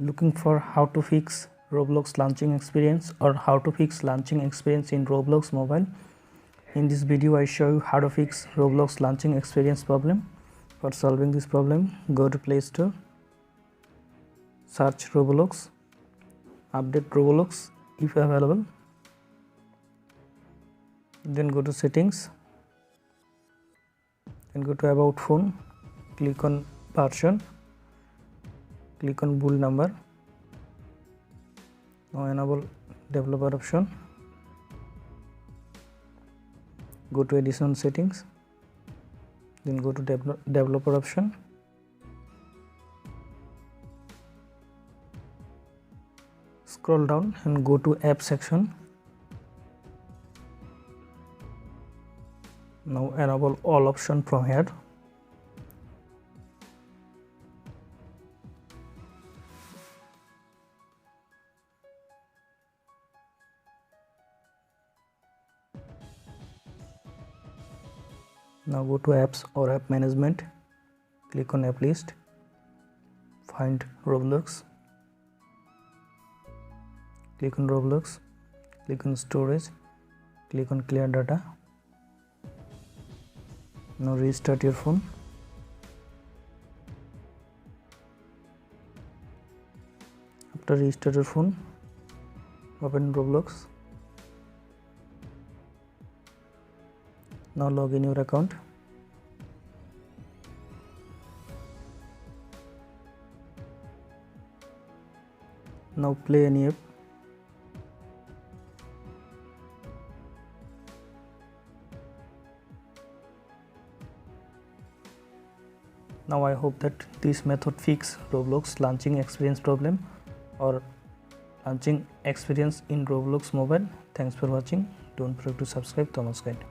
Looking for how to fix Roblox launching experience or how to fix launching experience in Roblox mobile. In this video I show you how to fix Roblox launching experience problem. For solving this problem, go to Play Store, search Roblox, update Roblox if available, then go to settings, then go to about phone, click on version, click on bool number. Now enable developer option, go to additional settings, then go to developer option, scroll down and go to app section. Now enable all option from here. Now go to apps or app management, click on app list, find Roblox, click on Roblox, click on storage, click on clear data. Now restart your phone. After restart your phone, open Roblox. Now log in your account. Now play any app. Now I hope that this method fix Roblox launching experience problem or launching experience in Roblox mobile. Thanks for watching. Don't forget to subscribe. Thomas Guide.